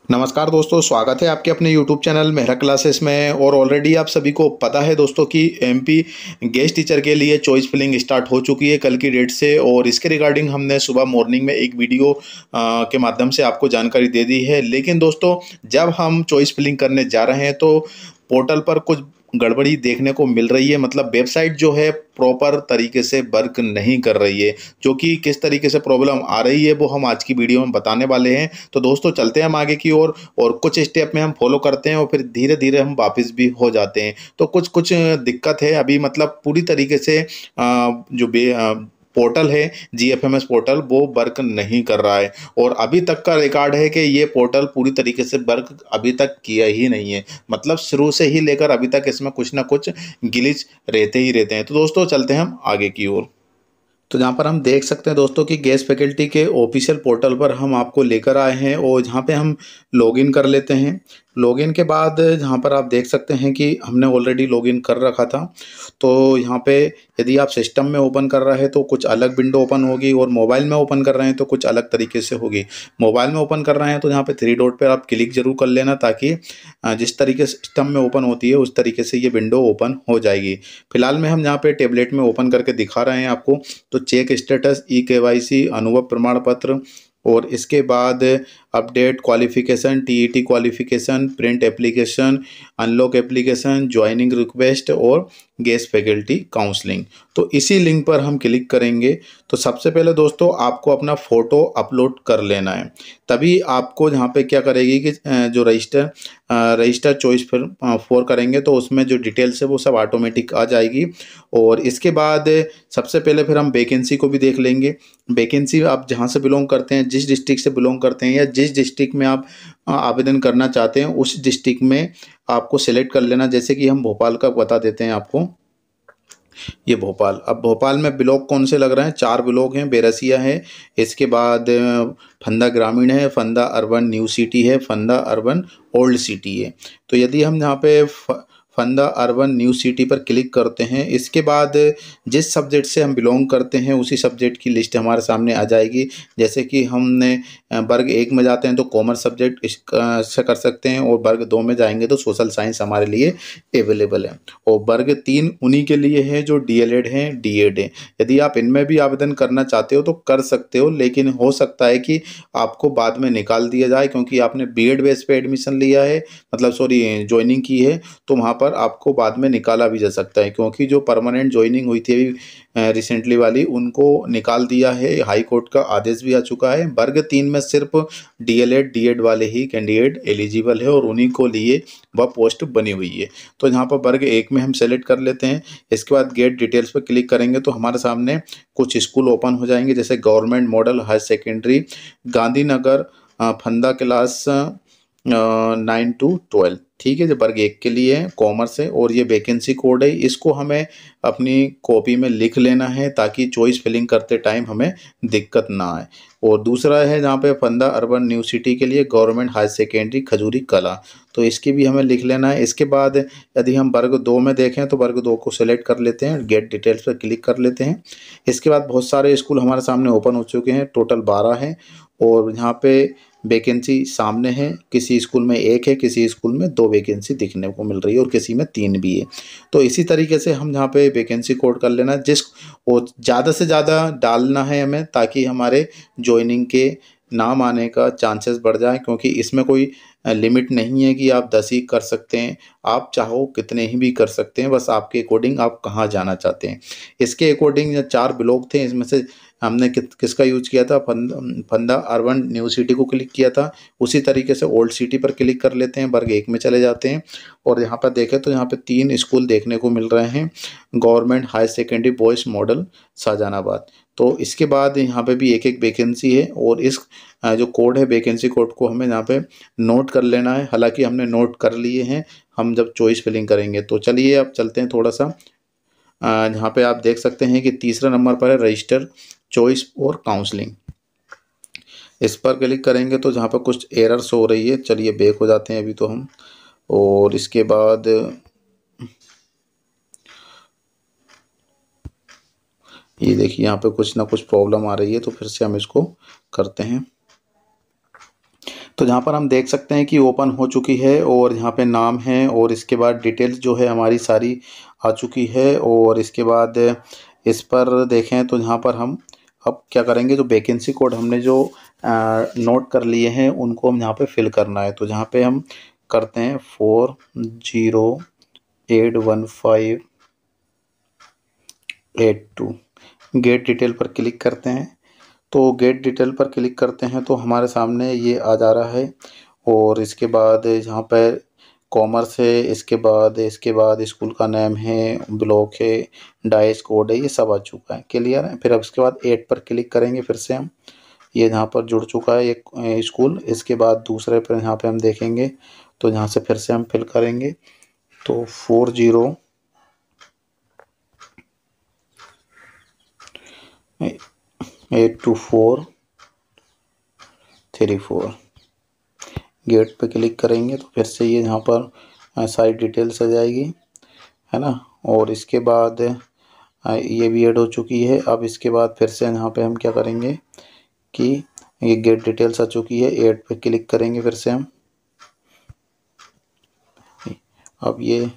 नमस्कार दोस्तों, स्वागत है आपके अपने YouTube चैनल मेहरा क्लासेस में। और ऑलरेडी आप सभी को पता है दोस्तों कि एमपी गेस्ट टीचर के लिए चॉइस फिलिंग स्टार्ट हो चुकी है कल की डेट से। और इसके रिगार्डिंग हमने सुबह मॉर्निंग में एक वीडियो के माध्यम से आपको जानकारी दे दी है। लेकिन दोस्तों, जब हम चॉइस फिलिंग करने जा रहे हैं तो पोर्टल पर कुछ गड़बड़ी देखने को मिल रही है। मतलब वेबसाइट जो है प्रॉपर तरीके से वर्क नहीं कर रही है। जो कि किस तरीके से प्रॉब्लम आ रही है वो हम आज की वीडियो में बताने वाले हैं। तो दोस्तों, चलते हैं हम आगे की ओर और कुछ स्टेप में हम फॉलो करते हैं और फिर धीरे धीरे हम वापस भी हो जाते हैं। तो कुछ कुछ दिक्कत है अभी, मतलब पूरी तरीके से जो पोर्टल है जीएफएमएस पोर्टल वो वर्क नहीं कर रहा है। और अभी तक का रिकॉर्ड है कि ये पोर्टल पूरी तरीके से वर्क अभी तक किया ही नहीं है। मतलब शुरू से ही लेकर अभी तक इसमें कुछ ना कुछ ग्लिच रहते ही रहते हैं। तो दोस्तों, चलते हैं हम आगे की ओर। तो जहाँ पर हम देख सकते हैं दोस्तों कि गेस्ट फैकल्टी के ऑफिशियल पोर्टल पर हम आपको लेकर आए हैं और जहाँ पे हम लॉगिन कर लेते हैं। लॉगिन के बाद जहाँ पर आप देख सकते हैं कि हमने ऑलरेडी लॉगिन कर रखा था। तो यहाँ पे यदि आप सिस्टम में ओपन कर रहे हैं तो कुछ अलग विंडो ओपन होगी और मोबाइल में ओपन कर रहे हैं तो कुछ अलग तरीके से होगी। मोबाइल में ओपन कर रहे हैं तो यहाँ पे थ्री डॉट पर आप क्लिक जरूर कर लेना, ताकि जिस तरीके से सिस्टम में ओपन होती है उस तरीके से ये विंडो ओपन हो जाएगी। फिलहाल में हम यहाँ पे टेबलेट में ओपन करके दिखा रहे हैं आपको। तो चेक स्टेटस, ई केवाईसी, अनुभव प्रमाण पत्र, और इसके बाद update qualification, TET qualification, print application, unlock application, joining request और गेस्ट फैकल्टी काउंसलिंग। तो इसी लिंक पर हम क्लिक करेंगे। तो सबसे पहले दोस्तों आपको अपना फ़ोटो अपलोड कर लेना है। तभी आपको यहाँ पे क्या करेगी कि जो रजिस्टर चॉइस फोर करेंगे तो उसमें जो डिटेल्स है वो सब ऑटोमेटिक आ जाएगी। और इसके बाद सबसे पहले फिर हम वैकेंसी को भी देख लेंगे। वैकेंसी आप जहाँ से बिलोंग करते हैं, जिस डिस्ट्रिक्ट से बिलोंग करते हैं या जिस डिस्ट्रिक्ट में आप आवेदन करना चाहते हैं उस डिस्ट्रिक्ट में आपको सेलेक्ट कर लेना। जैसे कि हम भोपाल का बता देते हैं आपको, ये भोपाल। अब भोपाल में ब्लॉक कौन से लग रहे हैं? 4 ब्लॉक हैं। बेरसिया है, इसके बाद फंदा ग्रामीण है, फंदा अर्बन न्यू सिटी है, फंदा अर्बन ओल्ड सिटी है। तो यदि हम यहाँ पे फंदा अर्बन न्यू सिटी पर क्लिक करते हैं, इसके बाद जिस सब्जेक्ट से हम बिलोंग करते हैं उसी सब्जेक्ट की लिस्ट हमारे सामने आ जाएगी। जैसे कि हमने वर्ग 1 में जाते हैं तो कॉमर्स सब्जेक्ट से कर सकते हैं, और वर्ग 2 में जाएंगे तो सोशल साइंस हमारे लिए अवेलेबल है। और वर्ग 3 उन्हीं के लिए है जो डीएलएड हैं, डीएड है। यदि आप इनमें भी आवेदन करना चाहते हो तो कर सकते हो, लेकिन हो सकता है कि आपको बाद में निकाल दिया जाए, क्योंकि आपने बीएड बेस पे एडमिशन लिया है, मतलब सॉरी ज्वाइनिंग की है, तो वहाँ पर आपको बाद में निकाला भी जा सकता है। क्योंकि जो परमानेंट ज्वाइनिंग हुई थी रिसेंटली वाली, उनको निकाल दिया है। हाई कोर्ट का आदेश भी आ चुका है। वर्ग 3 में सिर्फ डीएलएड डीएड वाले ही कैंडिडेट एलिजिबल है और उन्हीं को लिए वह पोस्ट बनी हुई है। तो यहाँ पर वर्ग 1 में हम सेलेक्ट कर लेते हैं। इसके बाद गेट डिटेल्स पर क्लिक करेंगे तो हमारे सामने कुछ स्कूल ओपन हो जाएंगे, जैसे government model higher secondary Gandhinagar, फंदा क्लास 9 to 12। ठीक है, जो वर्ग 1 के लिए है, कॉमर्स है, और ये वैकेंसी कोड है। इसको हमें अपनी कॉपी में लिख लेना है ताकि चॉइस फिलिंग करते टाइम हमें दिक्कत ना आए। और दूसरा है जहाँ पे फंदा अर्बन न्यू सिटी के लिए गवर्नमेंट हायर सेकेंडरी खजूरी कला, तो इसकी भी हमें लिख लेना है। इसके बाद यदि हम वर्ग 2 में देखें तो वर्ग 2 को सेलेक्ट कर लेते हैं, गेट डिटेल्स पर क्लिक कर लेते हैं। इसके बाद बहुत सारे स्कूल हमारे सामने ओपन हो चुके हैं, टोटल 12 हैं। और यहाँ पे वैकेंसी सामने है, किसी स्कूल में 1 है, किसी स्कूल में 2 वैकेंसी दिखने को मिल रही है और किसी में 3 भी है। तो इसी तरीके से हम यहाँ पे वैकेंसी कोड कर लेना, जिस और ज़्यादा से ज़्यादा डालना है हमें, ताकि हमारे ज्वाइनिंग के नाम आने का चांसेस बढ़ जाए। क्योंकि इसमें कोई लिमिट नहीं है कि आप 10 ही कर सकते हैं, आप चाहो कितने ही भी कर सकते हैं, बस आपके अकॉर्डिंग आप कहाँ जाना चाहते हैं। इसके अकॉर्डिंग 4 ब्लॉक थे, इसमें से हमने किसका यूज़ किया था? फंदा अर्बन न्यू सिटी को क्लिक किया था। उसी तरीके से ओल्ड सिटी पर क्लिक कर लेते हैं, वर्ग 1 में चले जाते हैं। और यहाँ पर देखें तो यहाँ पे 3 स्कूल देखने को मिल रहे हैं, government higher secondary boys model Shahjahanabad. तो इसके बाद यहाँ पे भी एक एक वैकेंसी है, और इस जो कोड है वैकेंसी कोड को हमें यहाँ पे नोट कर लेना है। हालांकि हमने नोट कर लिए हैं, हम जब चॉइस फिलिंग करेंगे। तो चलिए अब चलते हैं थोड़ा सा। यहाँ पे आप देख सकते हैं कि तीसरा नंबर पर है रजिस्टर चॉइस और काउंसलिंग। इस पर क्लिक करेंगे तो जहाँ पर कुछ एरर्स हो रही है, चलिए बैक हो जाते हैं अभी तो हम। और इसके बाद ये देखिए यहाँ पे कुछ ना कुछ प्रॉब्लम आ रही है, तो फिर से हम इसको करते हैं। तो यहाँ पर हम देख सकते हैं कि ओपन हो चुकी है और यहाँ पे नाम है और इसके बाद डिटेल्स जो है हमारी सारी आ चुकी है। और इसके बाद इस पर देखें तो यहाँ पर हम अब क्या करेंगे, जो वैकेंसी कोड हमने जो नोट कर लिए हैं उनको हम यहाँ पे फिल करना है। तो यहाँ पे हम करते हैं 40,815,82 गेट डिटेल पर क्लिक करते हैं। तो गेट डिटेल पर क्लिक करते हैं तो हमारे सामने ये आ जा रहा है। और इसके बाद यहाँ पर कॉमर्स है, इसके बाद स्कूल का नाम है, ब्लॉक है, डाइस कोड है, ये सब आ चुका है, क्लियर है। फिर अब इसके बाद 8 पर क्लिक करेंगे फिर से हम, ये यहाँ पर जुड़ चुका है एक स्कूल। इसके बाद दूसरे पर यहाँ पे हम देखेंगे तो यहाँ से फिर से हम फिल करेंगे। तो 40,824,34 गेट पे क्लिक करेंगे तो फिर से ये यहाँ पर सारी डिटेल्स आ जाएगी, है ना। और इसके बाद ये भी ऐड हो चुकी है। अब इसके बाद फिर से यहाँ पे हम क्या करेंगे कि ये गेट डिटेल्स आ चुकी है, 8 पे क्लिक करेंगे फिर से हम। अब ये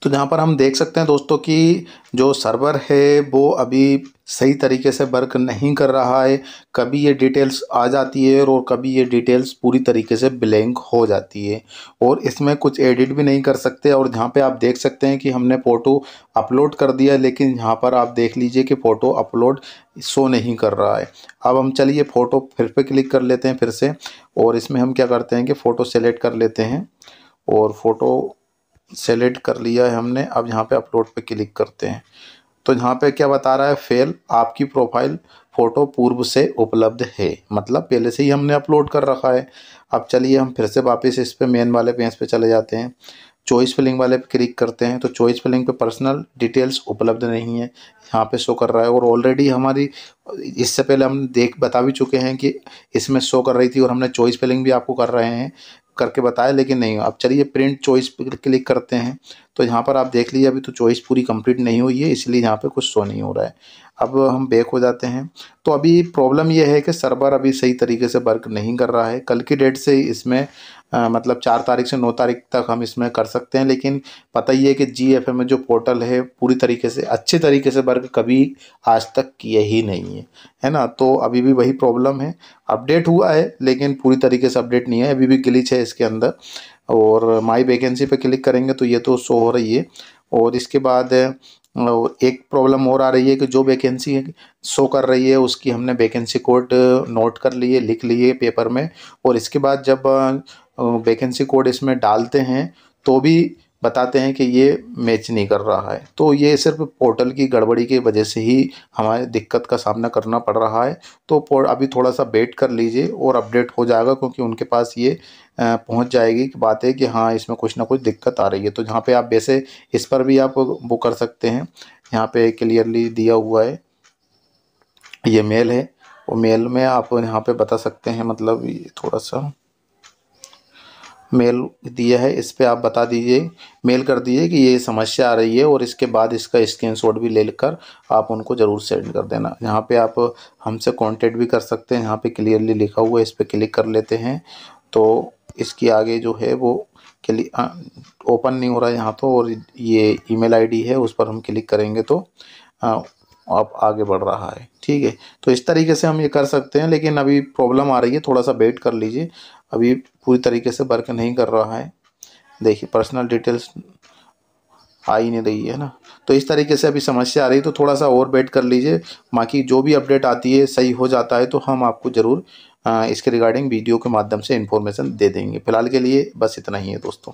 तो यहाँ पर हम देख सकते हैं दोस्तों कि जो सर्वर है वो अभी सही तरीके से वर्क नहीं कर रहा है। कभी ये डिटेल्स आ जाती है और कभी ये डिटेल्स पूरी तरीके से ब्लैंक हो जाती है और इसमें कुछ एडिट भी नहीं कर सकते। और यहाँ पे आप देख सकते हैं कि हमने फ़ोटो अपलोड कर दिया, लेकिन यहाँ पर आप देख लीजिए कि फ़ोटो अपलोड शो नहीं कर रहा है। अब हम चलिए फ़ोटो फिर पे क्लिक कर लेते हैं फिर से, और इसमें हम क्या करते हैं कि फ़ोटो सेलेक्ट कर लेते हैं और फ़ोटो सेलेक्ट कर लिया है हमने। अब यहाँ पे अपलोड पे क्लिक करते हैं तो यहाँ पे क्या बता रहा है, फेल, आपकी प्रोफाइल फ़ोटो पूर्व से उपलब्ध है, मतलब पहले से ही हमने अपलोड कर रखा है। अब चलिए हम फिर से वापस इस पे मेन वाले पेज पे चले जाते हैं, चॉइस फिलिंग वाले पे क्लिक करते हैं। तो चॉइस फिलिंग पे पर्सनल डिटेल्स उपलब्ध नहीं है, यहाँ पे शो कर रहा है। और ऑलरेडी हमारी इससे पहले हम बता भी चुके हैं कि इसमें शो कर रही थी और हमने चॉइस फिलिंग भी आपको कर रहे हैं करके बताया, लेकिन नहीं। अब चलिए प्रिंट चॉइस पे क्लिक करते हैं तो यहाँ पर आप देख लीजिए अभी तो चॉइस पूरी कंप्लीट नहीं हुई है, इसलिए यहाँ पे कुछ शो नहीं हो रहा है। अब हम बैक हो जाते हैं। तो अभी प्रॉब्लम यह है कि सर्वर अभी सही तरीके से वर्क नहीं कर रहा है। कल की डेट से इसमें मतलब 4 तारीख से 9 तारीख तक हम इसमें कर सकते हैं, लेकिन पता ही है कि GFM में जो पोर्टल है पूरी तरीके से अच्छे तरीके से वर्क कभी आज तक किया ही नहीं है ना। तो अभी भी वही प्रॉब्लम है, अपडेट हुआ है लेकिन पूरी तरीके से अपडेट नहीं है, अभी भी ग्लिच है इसके अंदर। और माई वैकेंसी पे क्लिक करेंगे तो ये तो शो हो रही है। और इसके बाद एक प्रॉब्लम और आ रही है कि जो वैकेंसी शो कर रही है उसकी हमने वैकेंसी कोड नोट कर लिए, लिख लिए पेपर में, और इसके बाद जब वैकेंसी कोड इसमें डालते हैं तो भी बताते हैं कि ये मैच नहीं कर रहा है। तो ये सिर्फ पोर्टल की गड़बड़ी की वजह से ही हमारे दिक्कत का सामना करना पड़ रहा है। तो अभी थोड़ा सा वेट कर लीजिए और अपडेट हो जाएगा, क्योंकि उनके पास ये पहुंच जाएगी कि बात है कि हाँ इसमें कुछ ना कुछ दिक्कत आ रही है। तो यहाँ पे आप वैसे इस पर भी आप वो कर सकते हैं, यहाँ पे क्लियरली दिया हुआ है, ये मेल है, वो मेल में आप यहाँ पे बता सकते हैं, मतलब ये थोड़ा सा मेल दिया है, इस पे आप बता दीजिए, मेल कर दीजिए कि ये समस्या आ रही है, और इसके बाद इसका स्क्रीनशॉट भी ले लेकर आप उनको ज़रूर सेंड कर देना। यहाँ पे आप हमसे कांटेक्ट भी कर सकते हैं, यहाँ पे क्लियरली लिखा हुआ है, इस पे क्लिक कर लेते हैं तो इसकी आगे जो है वो ओपन नहीं हो रहा है यहाँ तो, और ये ईमेल आईडी है उस पर हम क्लिक करेंगे तो आप आगे बढ़ रहा है। ठीक है, तो इस तरीके से हम ये कर सकते हैं, लेकिन अभी प्रॉब्लम आ रही है, थोड़ा सा वेट कर लीजिए, अभी पूरी तरीके से वर्क नहीं कर रहा है। देखिए पर्सनल डिटेल्स आ ही नहीं रही है ना, तो इस तरीके से अभी समस्या आ रही है, तो थोड़ा सा और वेट कर लीजिए। बाकी जो भी अपडेट आती है सही हो जाता है तो हम आपको ज़रूर इसके रिगार्डिंग वीडियो के माध्यम से इन्फॉर्मेशन दे देंगे। फिलहाल के लिए बस इतना ही है दोस्तों।